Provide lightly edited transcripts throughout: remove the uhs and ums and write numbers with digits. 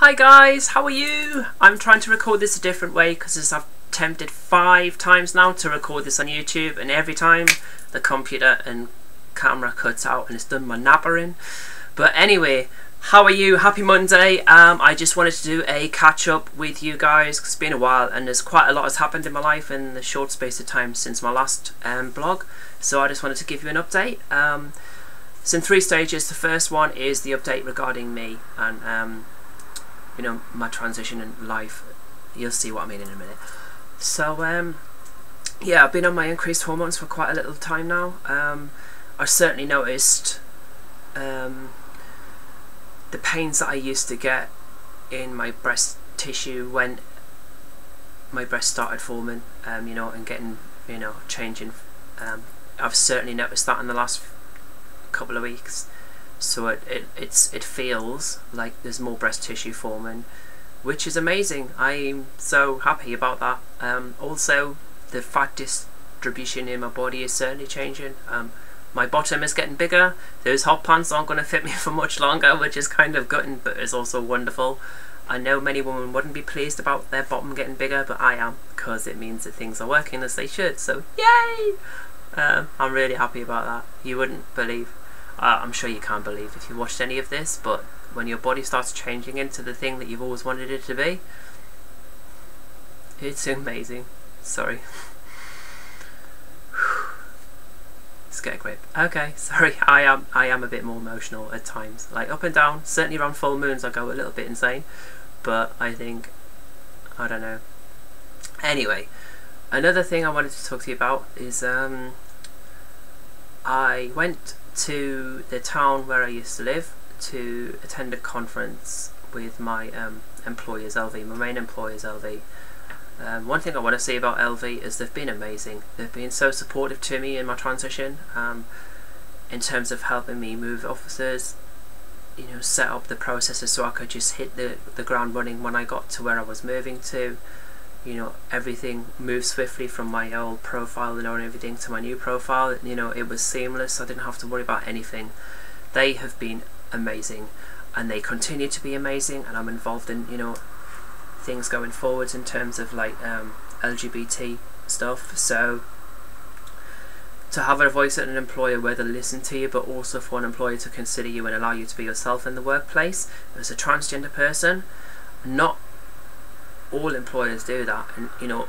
Hi guys, how are you? I'm trying to record this a different way because I've attempted 5 times now to record this on YouTube, and every time the computer and camera cuts out and it's done my nappering. But anyway, how are you? Happy Monday. I just wanted to do a catch up with you guys because it's been a while and there's quite a lot has happened in my life in the short space of time since my last blog. So I just wanted to give you an update. It's in 3 stages. The first one is the update regarding me and you know, my transition in life. You'll see what I mean in a minute. So yeah, I've been on my increased hormones for quite a little time now. I certainly noticed the pains that I used to get in my breast tissue when my breast started forming, you know, and getting, you know, changing. I've certainly noticed that in the last couple of weeks. So it feels like there's more breast tissue forming, which is amazing. I'm so happy about that. Also, the fat distribution in my body is certainly changing. My bottom is getting bigger. Those hot pants aren't going to fit me for much longer, which is kind of gutting, but it's also wonderful. I know many women wouldn't be pleased about their bottom getting bigger, but I am, because it means that things are working as they should. So yay! I'm really happy about that. You wouldn't believe. I'm sure you can't believe if you watched any of this, but when your body starts changing into the thing that you've always wanted it to be, it's amazing. Sorry. Let's get a grip. Okay, sorry, I am a bit more emotional at times, like up and down. Certainly around full moons I go a little bit insane, but I think, I don't know. Anyway, another thing I wanted to talk to you about is I went to the town where I used to live to attend a conference with my employers, LV, my main employers, LV. One thing I want to say about LV is they've been amazing. They've been so supportive to me in my transition, in terms of helping me move offices, you know, set up the processes so I could just hit the ground running when I got to where I was moving to. You know, everything moved swiftly from my old profile and everything to my new profile. You know, it was seamless. I didn't have to worry about anything. They have been amazing, and they continue to be amazing. And I'm involved in, you know, things going forwards in terms of like LGBT stuff. So to have a voice at an employer where they listen to you, but also for an employer to consider you and allow you to be yourself in the workplace as a transgender person, not all employers do that. And you know,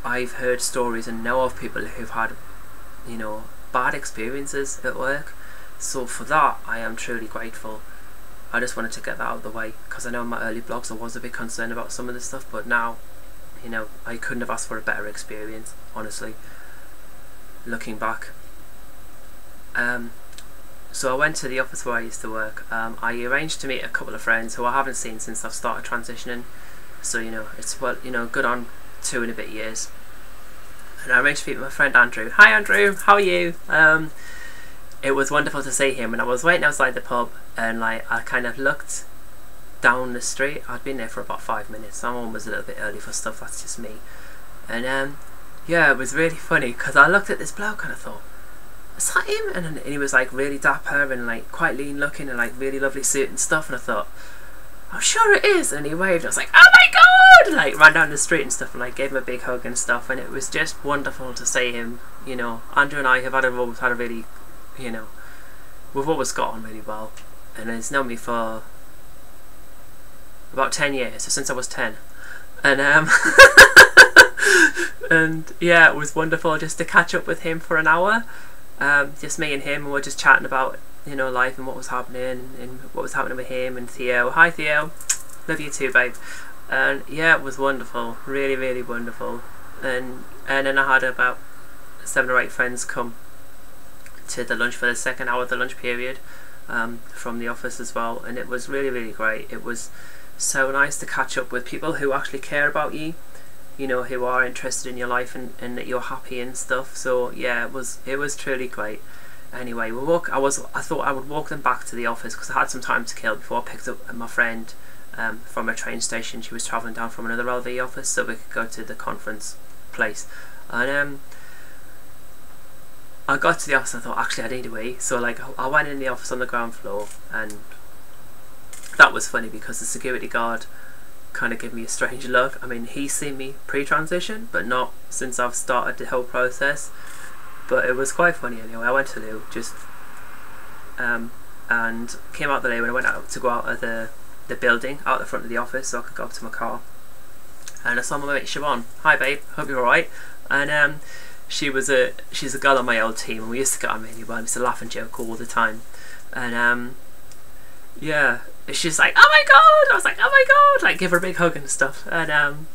I've heard stories and know of people who've had, you know, bad experiences at work. So for that I am truly grateful. I just wanted to get that out of the way because I know in my early blogs I was a bit concerned about some of this stuff, but now, you know, I couldn't have asked for a better experience, honestly, looking back. So I went to the office where I used to work. I arranged to meet a couple of friends who I haven't seen since I've started transitioning. So, you know, it's, well, you know, good on 2 and a bit years. And I arranged to meet my friend Andrew. Hi Andrew, how are you? It was wonderful to see him, and I was waiting outside the pub, and like I kind of looked down the street. I'd been there for about 5 minutes. Someone was a little bit early for stuff, that's just me. And yeah, it was really funny because I looked at this bloke and I thought, is that him? And he was like really dapper and like quite lean looking and like really lovely suit and stuff, and I thought, I'm sure it is. And he waved. I was like, oh my god! Like ran down the street and stuff, and like gave him a big hug and stuff, and it was just wonderful to see him. You know, Andrew and I have always had a really, you know, we've always got on really well, and he's known me for about 10 years, so since I was 10, and and yeah, it was wonderful just to catch up with him for an hour, just me and him, and we're just chatting about, you know, life and what was happening and what was happening with him and Theo. Hi Theo, love you too, babe. And yeah, it was wonderful, really, really wonderful. And then I had about 7 or 8 friends come to the lunch for the second hour of the lunch period, from the office as well, and it was really, really great. It was so nice to catch up with people who actually care about you, you know, who are interested in your life and that you're happy and stuff. So yeah, it was truly great. Anyway, I thought I would walk them back to the office because I had some time to kill before I picked up my friend from a train station. She was travelling down from another LV office so we could go to the conference place. And I got to the office and I thought, actually I need a wee. So like I went in the office on the ground floor, and that was funny because the security guard kind of gave me a strange look. I mean, he's seen me pre-transition, but not since I've started the whole process. But it was quite funny anyway. I went to Lou, just and came out the loo, when I went out to go out of the building, out the front of the office, so I could go up to my car. And I saw my mate Siobhan. Hi babe, hope you're alright. And she's a girl on my old team, and we used to get on really well. We used to laugh and joke all the time. And yeah, she's like, oh my god! I was like, oh my god! Like, give her a big hug and stuff. And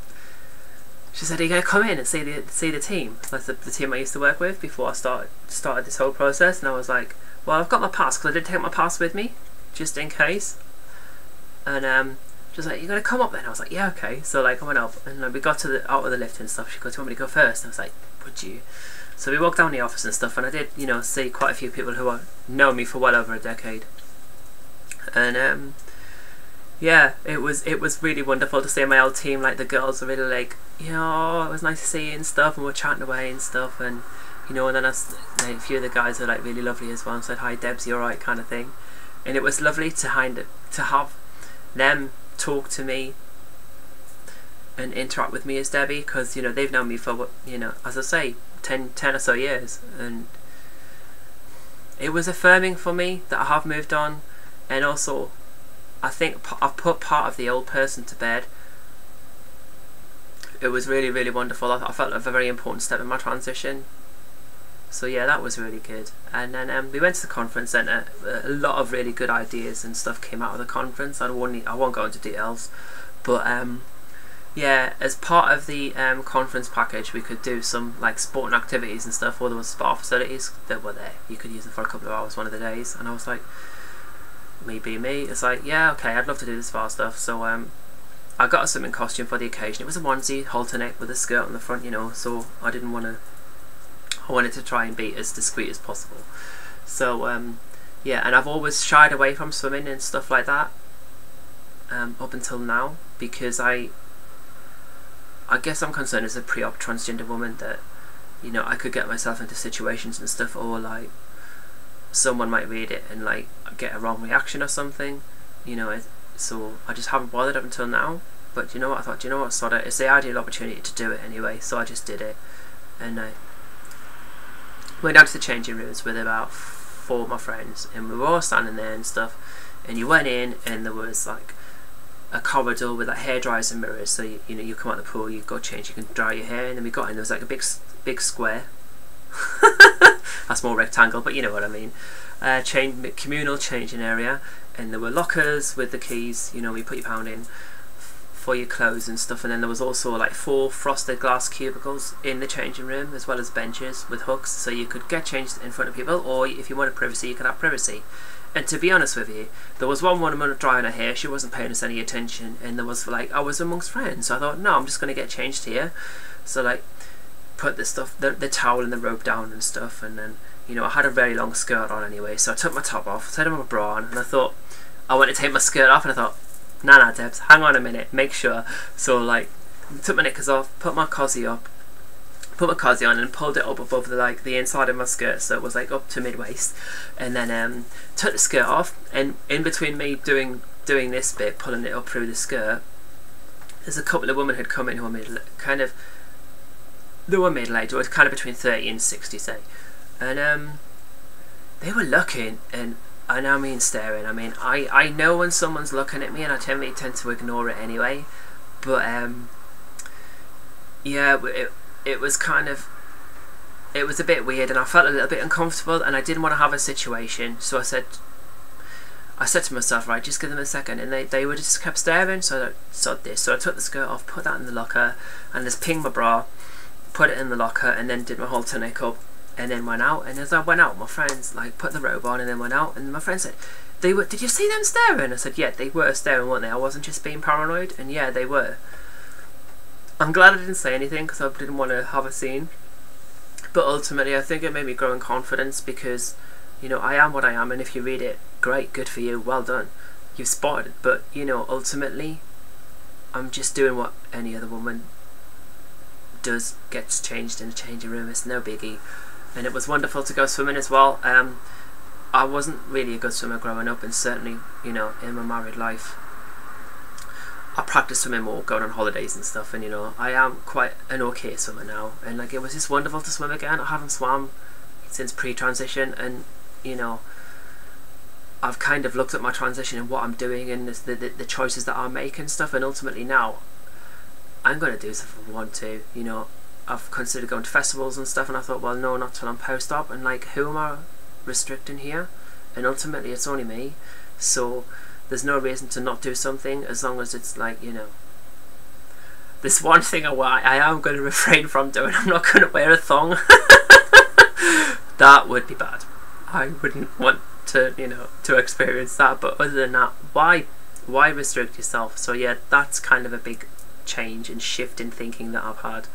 she said, are you gonna come in and see the team? Like the team I used to work with before I started this whole process. And I was like, well, I've got my pass, because I did take my pass with me, just in case. And she's like, you gonna come up then? I was like, yeah, okay. So like I went up, and we got out of the lift and stuff. She goes, do you want me to go first? And I was like, would you? So we walked down the office and stuff, and I did, you know, see quite a few people who know me for well over a decade. And yeah, it was really wonderful to see my old team. Like, the girls were really like, you know, it was nice to see you and stuff, and we're chatting away and stuff. And you know, and then like, a few of the guys were like really lovely as well, and said, hi Debs, you alright, kind of thing. And it was lovely to have them talk to me and interact with me as Debbie, because you know, they've known me for, you know, as I say, 10 or so years, and it was affirming for me that I have moved on. And also, I think I've put part of the old person to bed. It was really, really wonderful. I felt a very important step in my transition. So yeah, that was really good. And then we went to the conference centre. A lot of really good ideas and stuff came out of the conference. I won't go into details, but yeah, as part of the conference package, we could do some like sporting activities and stuff. Or there was spa facilities that were there. You could use them for a couple of hours one of the days. And I was like, me being me, it's like, yeah, okay, I'd love to do the spa stuff. So I got a swimming costume for the occasion. It was a onesie, halter neck with a skirt on the front, you know. So I wanted to try and be as discreet as possible. So yeah, and I've always shied away from swimming and stuff like that up until now, because I guess I'm concerned as a pre-op transgender woman that, you know, I could get myself into situations and stuff, or like someone might read it and like get a wrong reaction or something, you know. So I just haven't bothered up until now. But you know what, I thought, you know what, sort of, it's the ideal opportunity to do it anyway, so I just did it. And I went down to the changing rooms with about 4 of my friends, and we were all standing there and stuff. And you went in, and there was like a corridor with like hair dryers and mirrors. So you know, you come out of the pool, you go change, you can dry your hair. And then we got in, there was like a big square. A small rectangle, but you know what I mean. Communal changing area, and there were lockers with the keys. You know, you put your pound in for your clothes and stuff. And then there was also like 4 frosted glass cubicles in the changing room, as well as benches with hooks, so you could get changed in front of people, or if you wanted privacy, you could have privacy. And to be honest with you, there was one woman drying her hair. She wasn't paying us any attention, and there was like, I was amongst friends, so I thought, no, I'm just going to get changed here. So like, put the stuff, the towel and the robe down and stuff. And then, you know, I had a very long skirt on anyway, so I took my top off, set my bra on, and I thought I went to take my skirt off, and I thought, nah Debs, hang on a minute, make sure. So like, took my knickers off, put my cozy on, and pulled it up above the inside of my skirt, so it was like up to mid-waist. And then took the skirt off, and in between me doing this bit, pulling it up through the skirt, there's a couple of women who had come in who were they were middle-aged, or kind of between 30 and 60, say. And they were looking, and I mean staring. I mean, I know when someone's looking at me, and I tend to ignore it anyway. But yeah, it was kind of, it was a bit weird, and I felt a little bit uncomfortable, and I didn't want to have a situation. So I said to myself, right, just give them a second. And they were just kept staring. So I sod this. So I took the skirt off, put that in the locker, and just pinged my bra, put it in the locker, and then did my whole tunic up, and then went out. And as I went out, my friends like put the robe on and then went out, and my friend said, did you see them staring? I said, yeah, they were staring, weren't they? I wasn't just being paranoid. And yeah, they were. I'm glad I didn't say anything, because I didn't want to have a scene. But ultimately, I think it made me grow in confidence, because, you know, I am what I am, and if you read it, great, good for you, well done, you've spotted it. But, you know, ultimately, I'm just doing what any other woman does, gets changed in a changing room. It's no biggie. And it was wonderful to go swimming as well. I wasn't really a good swimmer growing up, and certainly, you know, in my married life, I practice swimming more, going on holidays and stuff, and you know, I am quite an okay swimmer now, and like it was just wonderful to swim again. I haven't swum since pre-transition, and you know, I've kind of looked at my transition and what I'm doing and the choices that I make and stuff, and ultimately now I'm going to do stuff if I want to. You know, I've considered going to festivals and stuff, and I thought, well, no, not till I'm post-op, and like, who am I restricting here? And ultimately it's only me, so there's no reason to not do something, as long as it's like, you know, this one thing I am going to refrain from doing. I'm not going to wear a thong. That would be bad. I wouldn't want to, you know, to experience that. But other than that, why restrict yourself? So yeah, that's kind of a big change and shift in thinking that I've had.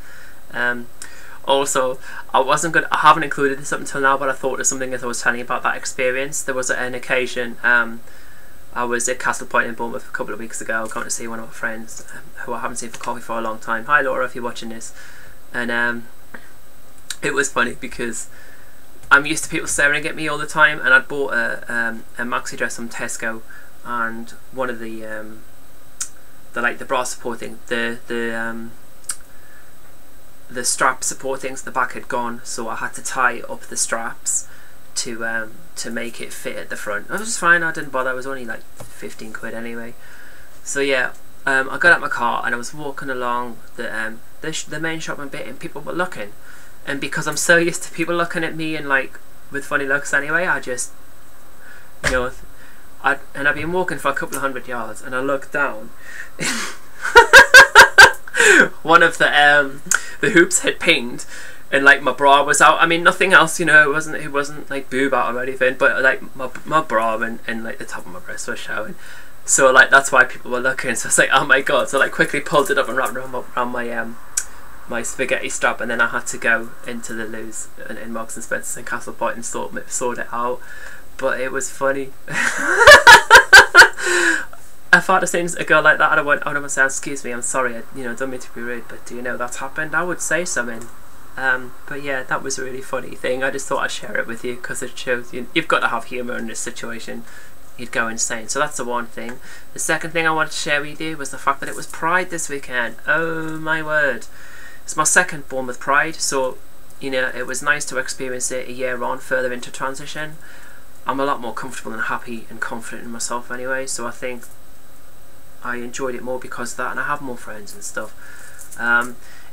Also, I haven't included this up until now, but I thought it was something as I was telling you about that experience. There was an occasion, I was at Castle Point in Bournemouth a couple of weeks ago, going to see one of my friends who I haven't seen for coffee for a long time. Hi Laura, if you're watching this. And it was funny because I'm used to people staring at me all the time, and I'd bought a maxi dress from Tesco, and one of the bra support thing, the strap support things at the back had gone, so I had to tie up the straps to make it fit at the front. It was just fine, I didn't bother, it was only like 15 quid anyway. So yeah, I got out my car and I was walking along the main shopping bit, and people were looking, and because I'm so used to people looking at me and like with funny looks anyway, I just, you know, I'd been walking for a couple of 100 yards, and I looked down. One of the hoops had pinged, and like my bra was out. I mean, nothing else, you know, it wasn't like boob out or anything, but like my bra and like the top of my breast was showing. So like that's why people were looking. So it's like, oh my god. So like quickly pulled it up and wrapped it around my spaghetti strap, and then I had to go into the Louise in Marks and Spencer's in Castle Point and sort it out. But it was funny. If I'd have seen a girl like that, I would have said, excuse me, I'm sorry, I don't mean to be rude, but do you know that's happened? I would say something. But yeah, that was a really funny thing. I just thought I'd share it with you because it shows you've got to have humour in this situation. You'd go insane. So that's the one thing. The second thing I wanted to share with you was the fact that it was Pride this weekend. Oh my word. It's my second Bournemouth Pride, so you know, it was nice to experience it a year on, further into transition. I'm a lot more comfortable and happy and confident in myself anyway, so I think I enjoyed it more because of that, and I have more friends and stuff.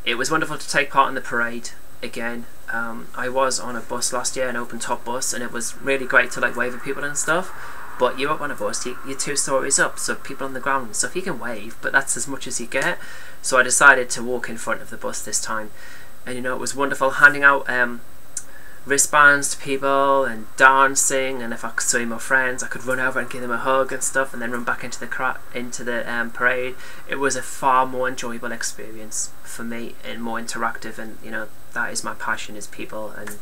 It was wonderful to take part in the parade again. I was on a bus last year, an open top bus, and it was really great to like wave at people and stuff. But you're up on a bus, you're 2 stories up, so people on the ground and stuff, you can wave, but that's as much as you get. So I decided to walk in front of the bus this time, and you know, it was wonderful handing out wristbands to people and dancing, and if I saw my friends I could run over and give them a hug and stuff, and then run back into the parade. It was a far more enjoyable experience for me and more interactive, and you know, that is my passion, is people and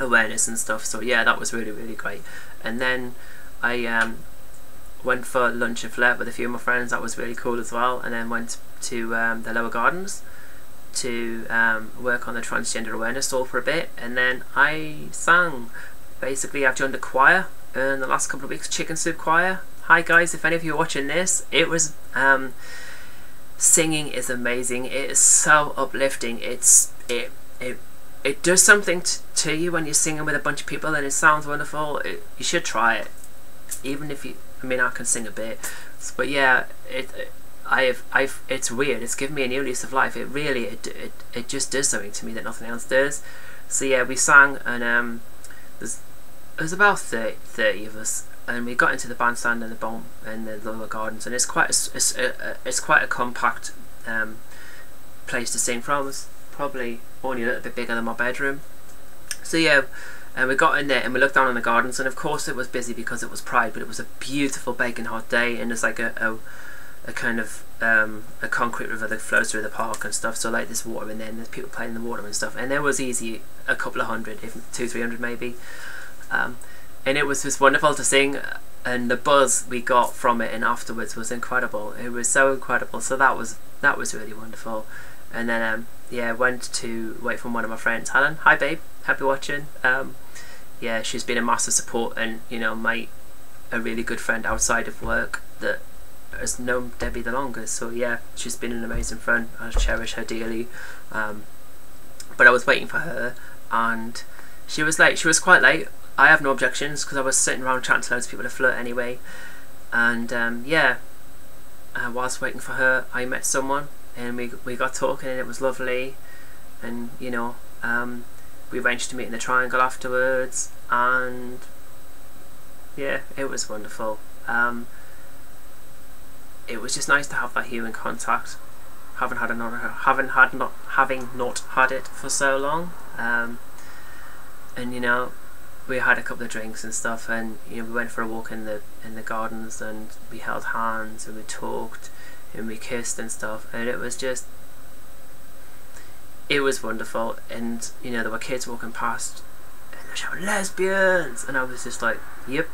awareness and stuff. So yeah, that was really, really great. And then I went for lunch and flirt with a few of my friends. That was really cool as well. And then went to the Lower Gardens to work on the transgender awareness stall for a bit, and then I sang. Basically, I've joined a choir in the last couple of weeks, Chicken Soup Choir. Hi guys, if any of you are watching this, it was singing is amazing. It is so uplifting. It does something to you when you're singing with a bunch of people, and it sounds wonderful. You should try it, even if you. I mean, I can sing a bit, but yeah, it's weird. It's given me a new lease of life. It really, it just does something to me that nothing else does. So yeah, we sang, and there's about 30 of us, and we got into the bandstand and the Lower Gardens, and it's quite a compact place to sing from. It's probably only a little bit bigger than my bedroom. So yeah, and we got in there and we looked down on the gardens, and of course it was busy because it was Pride, but it was a beautiful baking hot day, and there's like a kind of a concrete river that flows through the park and stuff, so like there's water in there and there's people playing in the water and stuff, and there was easy a couple of hundred, if 200-300 maybe, and it was just wonderful to sing, and the buzz we got from it and afterwards was incredible. It was so incredible. So that was really wonderful. And then yeah, went to wait for one of my friends, Helen. Hi babe, happy watching. Yeah, she's been a massive support, and you know, a really good friend outside of work that has known Debbie the longest. So yeah, she's been an amazing friend. I cherish her dearly. But I was waiting for her, and she was late. She was quite late. I have no objections, because I was sitting around chatting to loads of people to flirt anyway. And yeah, whilst waiting for her, I met someone, and we got talking, and it was lovely. And you know, we arranged to meet in the Triangle afterwards, and yeah, it was wonderful. It was just nice to have that human contact, having not had it for so long. And you know, we had a couple of drinks and stuff, and you know, we went for a walk in the gardens, and we held hands, and we talked, and we kissed and stuff, and it was wonderful. And you know, there were kids walking past, and they were shouting lesbians, and I was just like, yep,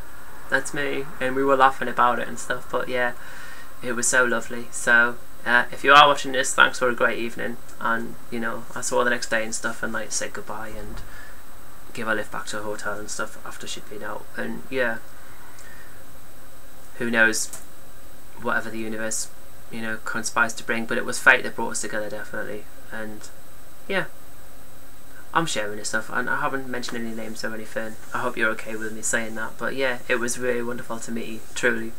that's me. And we were laughing about it and stuff. But yeah, it was so lovely. So if you are watching this, thanks for a great evening. And you know, I saw her the next day and stuff, and like said goodbye and give a lift back to her hotel and stuff after she'd been out. And yeah, who knows, whatever the universe, you know, conspires to bring. But it was fate that brought us together, definitely. And yeah, I'm sharing this stuff, and I haven't mentioned any names or anything. I hope you're okay with me saying that. But yeah, it was really wonderful to meet you, truly.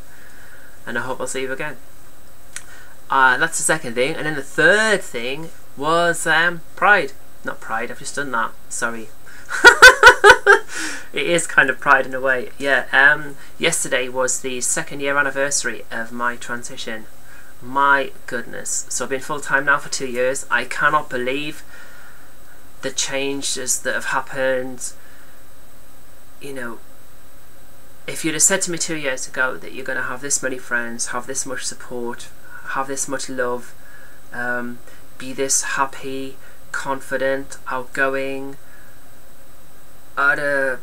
And I hope I'll see you again. That's the second thing. And then the third thing was Pride. Not Pride, I've just done that. Sorry. It is kind of Pride in a way. Yeah, yesterday was the 2nd year anniversary of my transition. My goodness. So I've been full-time now for 2 years. I cannot believe the changes that have happened. You know, if you'd have said to me 2 years ago that you're going to have this many friends, have this much support, have this much love, be this happy, confident, outgoing, I'd have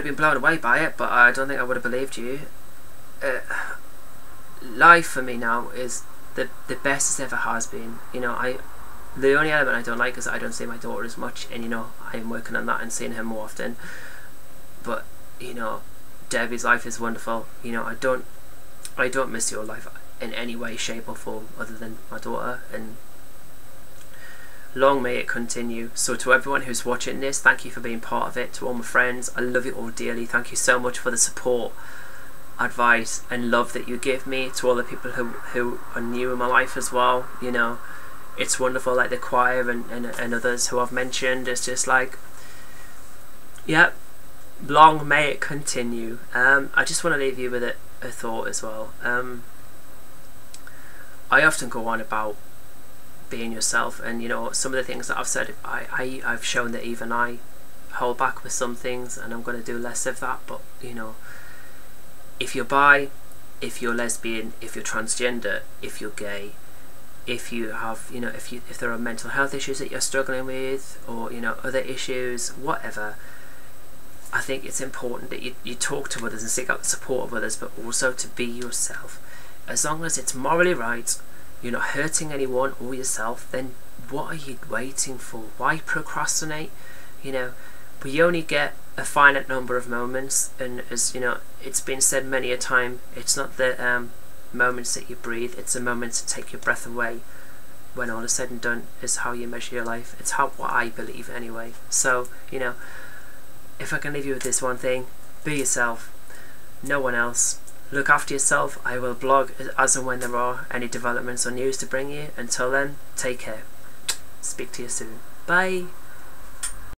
been blown away by it, but I don't think I would have believed you. Life for me now is the best it ever has been. You know, the only element I don't like is that I don't see my daughter as much, and you know, I'm working on that and seeing her more often. But you know, Debbie's life is wonderful. You know, I don't miss your life in any way, shape or form other than my daughter, and long may it continue. So to everyone who's watching this, thank you for being part of it. To all my friends, I love you all dearly. Thank you so much for the support, advice and love that you give me. To all the people who are new in my life as well, you know, it's wonderful, like the choir and others who I've mentioned. It's just like, yeah, long may it continue. I just want to leave you with a thought as well. I often go on about being yourself, and you know, some of the things that I've said, I've shown that even I hold back with some things, and I'm going to do less of that. But you know, if you're bi, if you're lesbian, if you're transgender, if you're gay, if you have, you know, if there are mental health issues that you're struggling with, or you know, other issues, whatever, I think it's important that you talk to others and seek out the support of others, but also to be yourself. As long as it's morally right, you're not hurting anyone or yourself, then what are you waiting for? Why procrastinate? You know, we only get a finite number of moments, and as you know, it's been said many a time, it's not the moments that you breathe, it's the moments to take your breath away. When all is said and done, is how you measure your life. It's what I believe anyway. So you know, if I can leave you with this one thing, be yourself, no one else. Look after yourself. I will blog as and when there are any developments or news to bring you. Until then, take care. Speak to you soon. Bye.